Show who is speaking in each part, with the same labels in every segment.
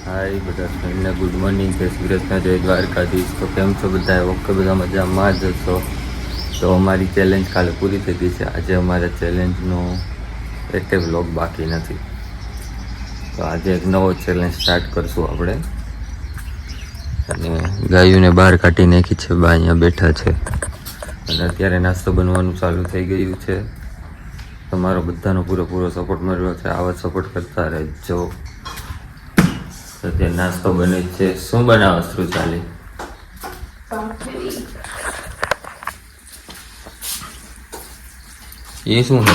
Speaker 1: હાય બધા ફ્રેન્ડને good morning, જય શ્રી કૃષ્ણ, જય દ્વારકાધીશ. તો કેમ છો બધા? ઓકે, બધા મજામાં જ છો. તો અમારી ચેલેન્જ કાલે પૂરી થઈ ગઈ છે. આજે અમારે ચેલેન્જનો એક વ્લોગ બાકી નથી. તો આજે એક નવો ચેલેન્જ સ્ટાર્ટ કરશું આપણે. અને ગાયોને બહાર કાઢી નાખી છે. બા અહીંયા બેઠા છે અને અત્યારે નાસ્તો બનવાનું ચાલુ થઈ ગયું છે. તમારો બધાનો પૂરેપૂરો સપોર્ટ મળ્યો છે. આવા સપોર્ટ કરતા રહેજો. અત્યારે નાસ્તો બને છે. શું બનાવો શ્રુચાલી? એ શું છે?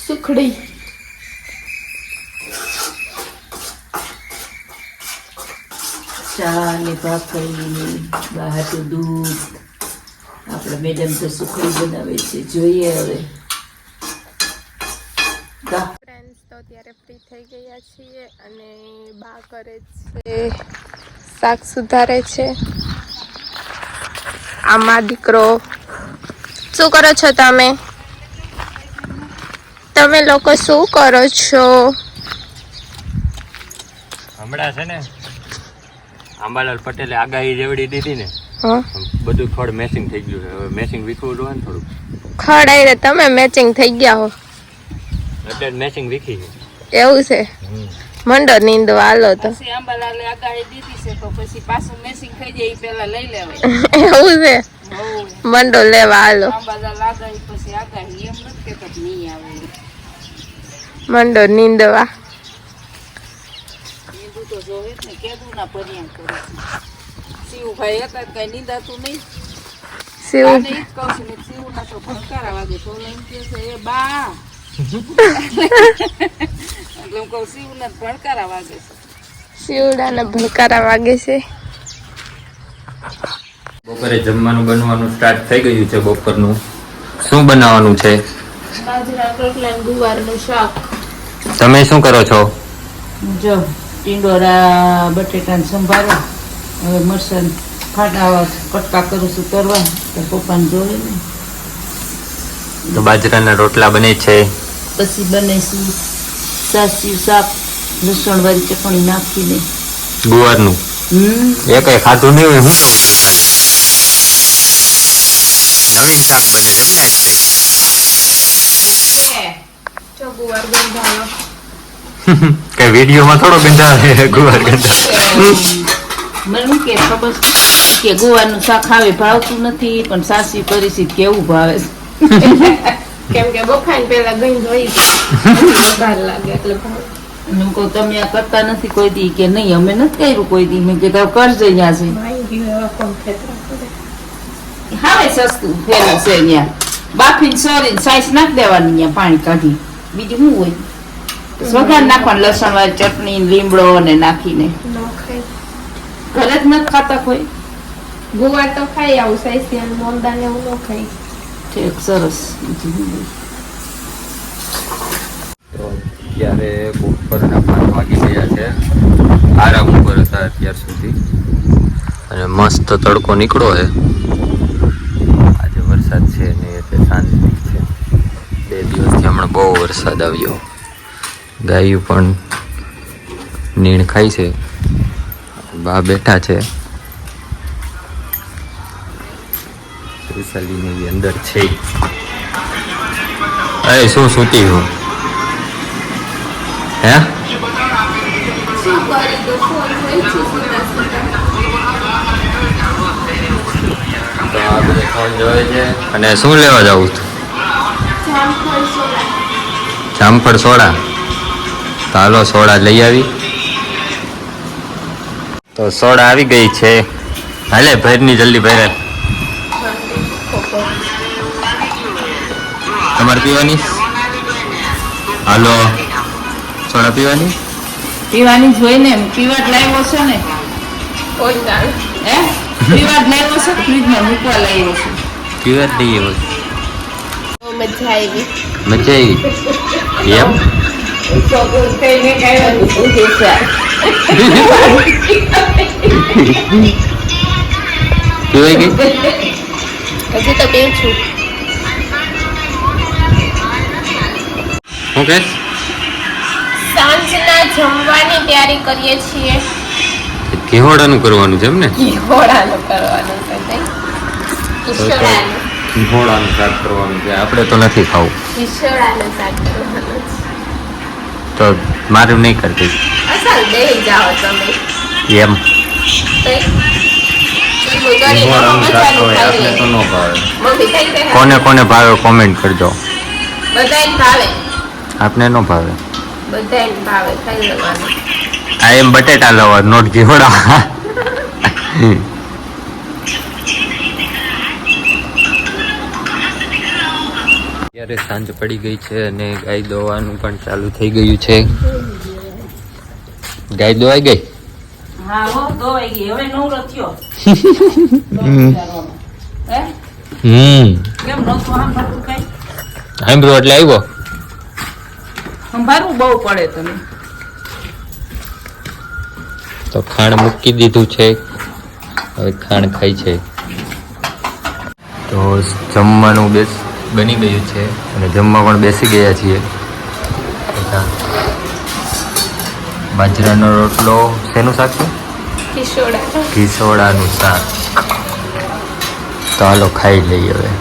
Speaker 2: સુખડી. ચા ને ભાખરી, બહારનું દૂધ. આપણા મેડમ તો સુખડી બનાવે છે. જોઈએ હવે.
Speaker 3: ફ્રેન્ડ્સ, તો અત્યારે ફ્રી થઈ ગયા છીએ અને બા કરે છે શાક સુધારે છે. આમાં દીકરો શું કરો છો તમે? તમે લોકો શું કરો છો?
Speaker 1: હમણાં છે ને આંબાલાલ પટેલે આગાહી જેવડી દીધી ને,
Speaker 3: હા,
Speaker 1: બધું ખડ મેચિંગ થઈ ગયું છે. હવે મેચિંગ વીખવું હોય ને થોડું.
Speaker 3: ખડાઈ રે તમે મેચિંગ થઈ ગયા હો.
Speaker 1: એટલે મેચિંગ વીખી છે.
Speaker 3: એવું છે? મંડો નીંદો હાલો તો.
Speaker 2: પછી આંબાલાલે આગાહી દીધી છે તો પછી પાછું મેસિંગ થઈ જાય એ પહેલા લઈ લેવાય.
Speaker 3: એવું છે? મંડો લેવા હાલો.
Speaker 2: આંબાલાલ આગાહી પછી આગાહી એમ નથી કેતા કે નહીં આવે.
Speaker 3: મંડો નીંદવા.
Speaker 2: નીંદું તો જોવે જ ને, કેદું ના પરિણામ કરે છે. શિવભાઈ હતા કઈ નીંદાતું નહીં.
Speaker 3: શિવ
Speaker 2: આને ઈ જ કહું છું ને, શિવના તો ભણકારા વાગે તો એમ કે છે એ બા એટલે હું કહું શિવના ભણકારા વાગે છે.
Speaker 3: શિવડાના ભણકારા વાગે છે.
Speaker 1: બપોરે જમવાનું બનવાનું સ્ટાર્ટ થઈ ગયું છે. બપોરનું શું બનાવવાનું છે?
Speaker 2: બાજરા રોટલા ને ગુવારનું શાક.
Speaker 1: તમે શું કરો છો?
Speaker 2: જો ટીંડોરા બટેટાને સંભારો. હવે મરચાં ખાટા કટકા કરું છું તરવા. તો પપ્પાને જોવે ને.
Speaker 1: તો બાજરાના રોટલા બને છે.
Speaker 2: પછી બનાવીશું સાસી શાક લસણ વાળી ચટણી નાખીને.
Speaker 1: ગુવારનું એ કઈ ખાધું નહીં હોય. હું નવીન શાક બને છે એમને?
Speaker 3: જો ગુવાર ગંધાલો.
Speaker 1: કઈ વિડીયોમાં થોડો ગંધાવે ગુવાર ગંધાવે.
Speaker 2: મને કે ખબર કે ગુવારનું શાક આવે ભાવતું નથી, પણ સાસી પરિસ્થિતિ કેવું ભાવે છે.
Speaker 3: કેમ કે બફાઈને પેલા ગઈ ધોઈ વઘાર લાગે એટલે ભાવે.
Speaker 2: અને હું કહું તમે આ કરતા નથી કોઈ દી? કે નહીં અમે નથી કર્યું કોઈ દી. મેં કીધું કરજે અહીંયા છે. હવે સસ્તું ફેરવું છે અહીંયા. બાફીને સોરીને સાઈસ નાખી દેવાની અહીંયા પાણી કાઢી. બીજું શું હોય? વઘાર નાખવાનું લસણ વાળી ચટણી લીમડો ને નાખીને.
Speaker 3: ન ખાય.
Speaker 2: ઘરે જ નથી ખાતા કોઈ.
Speaker 3: ગુવાર તો ખાઈ આવું સાઈસી અને મોંદા ને એવું ન ખાઈ.
Speaker 2: ઠીક, સરસ. બીજું શું હોય?
Speaker 1: તો અત્યારે બપોરના 5 વાગી ગયા છે. આરામ ઉપર હતા અત્યાર સુધી અને મસ્ત તડકો નીકળો છે. આજે વરસાદ છે ને એટલે શાંતિ છે. 2 દિવસથી હમણાં બહુ વરસાદ આવ્યો. ગાયું પણ નીણ ખાય છે. બા બેઠા છે. વિશાલીને એ અંદર છે. અરે શું સૂતી હું? હે? તો આ બધે ફોન જોવે છે. અને શું લેવા જાવું છું? જામફળ સોડા. તો હાલો સોડા લઈ આવી. તો સોડા આવી ગઈ છે. હાલે ભરની જલ્દી ભરે. તમારે પીવાની? હાલો સોડા પીવાની?
Speaker 2: પીવાની જોઈ ને. પીવા જ લાવ્યો છે ને.
Speaker 3: કોઈ ચાલે.
Speaker 2: હે પીવા જ લાવ્યો છે. ફ્રીજમાં મૂકવા લાવ્યો છે.
Speaker 1: પીવા જ દઈએ.
Speaker 3: બહુ મજા આવી.
Speaker 1: મજા આવી એમ?
Speaker 2: કઈને કાંઈ
Speaker 1: પીવાઈ ગઈ?
Speaker 3: હજી તો પીવું છું.
Speaker 1: શું કે?
Speaker 3: સાંજના જમવાની તૈયારી કરીએ છીએ.
Speaker 1: ઘીહોડાનું કરવાનું છે એમ ને?
Speaker 3: ઘીહોડાનું કરવાનું છે નહીં? કિશોડાનું.
Speaker 1: ઘીહોડાનું શાક કરવાનું છે. આપણે તો નથી ખાવું.
Speaker 3: કિશોડાનું શાક કરવાનું છે.
Speaker 1: તો મારું નહીં કરતી
Speaker 3: અસલ બેહી જાઓ તમે.
Speaker 1: એમ ઘીહોડાનું શાક તો આપણે તો ન ભાવે. કોને કોને ભાવે કોમેન્ટ કરજો.
Speaker 3: બધાય ભાવે.
Speaker 1: આપને ન ભાવે.
Speaker 3: બધાય ભાવે ખાઈ લેવાનું.
Speaker 1: આ એમ બટેટા લવા નોટ ઘીહોડા. અત્યારે સાંજ પડી ગઈ છે અને ગાય દોવાનું પણ ચાલુ થઈ ગયું છે. ગાય દોવાઈ ગઈ.
Speaker 2: હા હો દોવાઈ ગઈ હવે નવરો થયો. હે કેમ નહોતું આમ ભરતું કઈ
Speaker 1: સાંભળો એટલે આવ્યો.
Speaker 2: સંભાળવું બહુ પડે તમે.
Speaker 1: તો ખાણ મૂકી દીધું છે, હવે ખાણ ખાય છે. તો જમવાનું બની ગયું છે અને જમવા પણ બેસી ગયા છીએ. બાજરાનો રોટલો. શેનું શાક છે? ખીસોડાનું શાક. તો હાલો ખાઈ લઈએ હવે.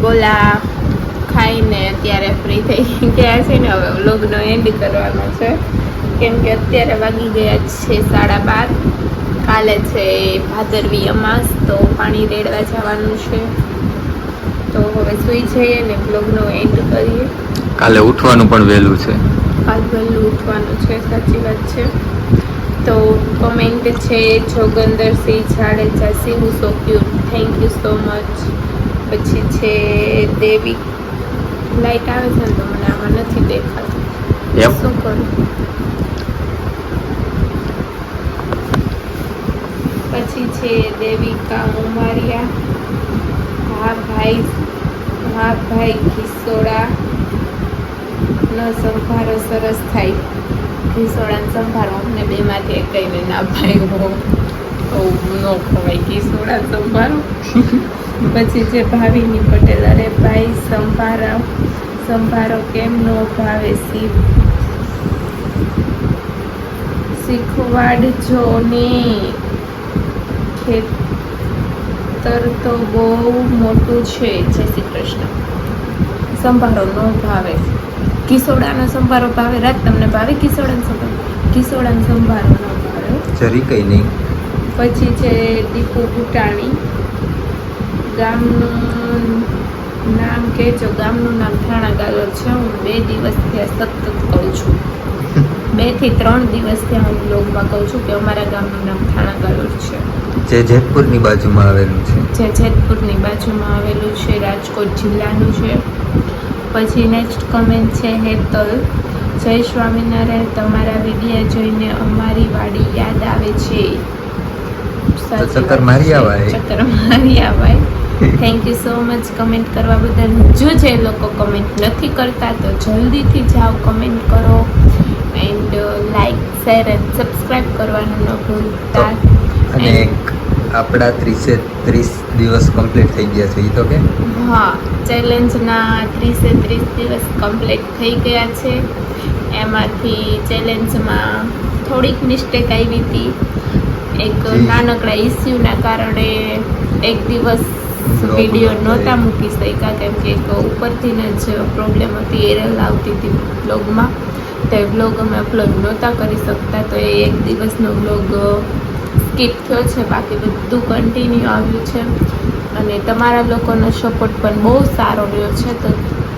Speaker 3: ગોલા ખાઈને અત્યારે ફ્રી થઈ ગયા છે ને. હવે વ્લોગનો એન્ડ કરવાનો છે કેમ કે અત્યારે વાગી ગયા છે 12:30. કાલે છે ભાદરવી અમાસ તો પાણી રેડવા જવાનું છે. તો હવે સુઈ જઈએ ને વ્લોગનો એન્ડ કરીએ.
Speaker 1: કાલે ઉઠવાનું પણ વહેલું છે.
Speaker 3: કાલ વહેલું ઉઠવાનું છે, સાચી વાત છે. તો કમેન્ટ છે Jogindersinh Jadeja, she so cute, thank you so much. પછી છે દેવી. લાઈટ આવે છે ને તો મને આમાં નથી દેખાતું. શું કરું? પછી છે દેવિકા ઉમારિયા. હા ભાઈ ખીસોડા નો સંભારો સરસ થાય. ખીસોડાને સંભારો અમને બેમાંથી એક કહીને ના ભાઈ હો ન ખવાય ખીસોડા સંભારો. પછી છે ભાવિની પટેલ. અરે ભાઈ સંભારો કેમ નો ભાવે? શીખવાડજો ને. ખેતર તો બહુ મોટું છે. જય શ્રી કૃષ્ણ. સંભારો નો ભાવે. કિસોડાનો સંભારો ભાવે? રાત તમને ભાવે કિસોડાનો સંભારો? કિસોડાનો સંભારો નો ભાવે
Speaker 1: જરી કઈ નહીં.
Speaker 3: પછી છે દીપુ ભૂટાણી. ગામનું નામ કહેજો. ગામનું નામ થાણા ગાલોર છે. હું 2 દિવસથી સતત કહું છું. 2 થી 3 દિવસથી હું બ્લોગમાં કહું છું કે અમારા ગામનું નામ થાણા ગાલોર છે,
Speaker 1: જે જેતપુરની બાજુમાં આવેલું છે. રાજકોટ જિલ્લાનું છે. પછી નેક્સ્ટ કમેન્ટ છે હેતલ. જય સ્વામિનારાયણ. તમારા વિડીયો જોઈને અમારી વાડી યાદ આવે છે. ચક્કર મારી
Speaker 3: આવાય. Thank you so much comment કરવા બદલ. જે લોકો કમેન્ટ નથી કરતા તો જલ્દીથી જાઓ, કમેન્ટ કરો and like, share and subscribe કરવાનું ન ભૂલતા.
Speaker 1: અને આપણા 30 દિવસ કમ્પ્લીટ થઈ ગયા છે. એ તો કે
Speaker 3: હા, ચેલેન્જના 30 દિવસ કમ્પ્લીટ થઈ ગયા છે. એમાંથી ચેલેન્જમાં થોડીક મિસ્ટેક આવી હતી. એક નાનકડા ઇસ્યુના કારણે એક દિવસ વિડીયો નહોતા મૂકી શક્યા કેમ કે એક ઉપરથી જ પ્રોબ્લેમ હતી, એરર આવતી હતી બ્લોગમાં. તે વ્લોગ અમે અપલોડ નહોતા કરી શકતા, તો એ એક દિવસનો વ્લોગ સ્કીપ થયો છે, બાકી બધું કન્ટિન્યુ આવ્યું છે. અને તમારા લોકોનો સપોર્ટ પણ બહુ સારો રહ્યો છે, તો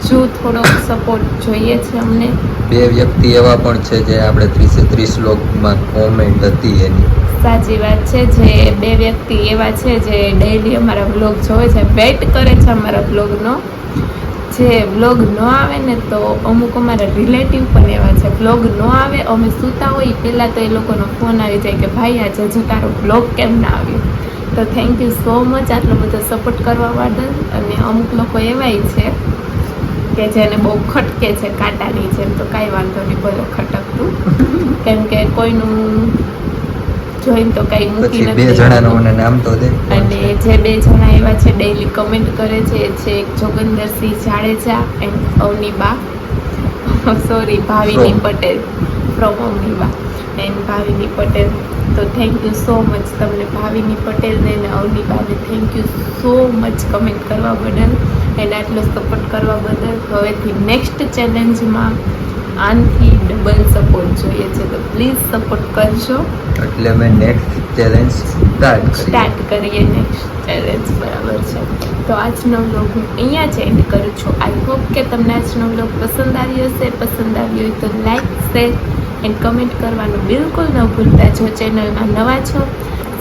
Speaker 3: જો થોડોક સપોર્ટ જોઈએ છે અમને.
Speaker 1: 2 વ્યક્તિ એવા પણ છે જે આપણે 30 વ્લોગમાં કોમેન્ટ હતી એની.
Speaker 3: સાચી વાત છે, જે 2 વ્યક્તિ એવા છે જે ડેઈલી અમારા વ્લોગ જોવે છે, વેઇટ કરે છે અમારા વ્લોગનો. જે વ્લોગ ન આવે ને તો અમુક અમારા રિલેટિવ પણ એવા છે, વ્લોગ ન આવે અમે સૂતા હોય પહેલાં તો એ લોકોનો ફોન આવી જાય કે ભાઈ આજે જો તારો વ્લોગ કેમ ના આવ્યો. તો થેન્ક યુ સો મચ આટલો બધો સપોર્ટ કરવા બદલ. અને અમુક લોકો એવાય છે કે જેને બહુ ખટકે છે કાંટાની જેમ, તો કાંઈ વાંધો નહીં, ભલે ખટકતું, કેમ કે કોઈનું જોઈને તો કાંઈ મૂકી
Speaker 1: પછી 2
Speaker 3: નથી.
Speaker 1: જણાનું મને નામ તો દે.
Speaker 3: અને જે 2 જણા એવા છે ડેઈલી કમેન્ટ કરે છે, છે એક Jogendrasinh Jadeja and Avniba, sorry Bhavini Patel, from Avniba and Bhavini Patel. તો થેન્ક યુ સો મચ તમને ભાવિની પટેલને અને અવનીબાને thank you so much comment કરવા બદલ એન્ડ આટલો સપોર્ટ કરવા બદલ. હવેથી નેક્સ્ટ ચેલેન્જમાં આનથી ડબલ સપોર્ટ જોઈએ છે, તો પ્લીઝ સપોર્ટ કરજો.
Speaker 1: એટલે અમે નેક્સ્ટ ચેલેન્જ
Speaker 3: સ્ટાર્ટ કરીએ નેક્સ્ટ ચેલેન્જ, બરાબર છે. તો આજનો વ્લોગ હું અહીંયા જ એન્ડ કરું છું. આઈ હોપ કે તમને આજનો વ્લોગ પસંદ આવ્યો હશે. પસંદ આવ્યો હોય તો લાઈક, શેર એન્ડ કમેન્ટ કરવાનું બિલકુલ ન ભૂલતા. જો ચેનલમાં નવા છો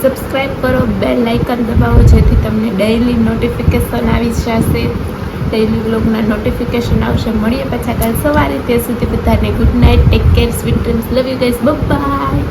Speaker 3: સબસ્ક્રાઈબ કરો, બેલ આઇકન દબાવો, જેથી તમને ડેઈલી નોટિફિકેશન આવી જશે, ડેઈલી વ્લોગના નોટિફિકેશન આવશે. મળીએ પાછા કાલ સવારે. ત્યાં સુધી બધાને good night, take care, sweet dreams, love you guys, by.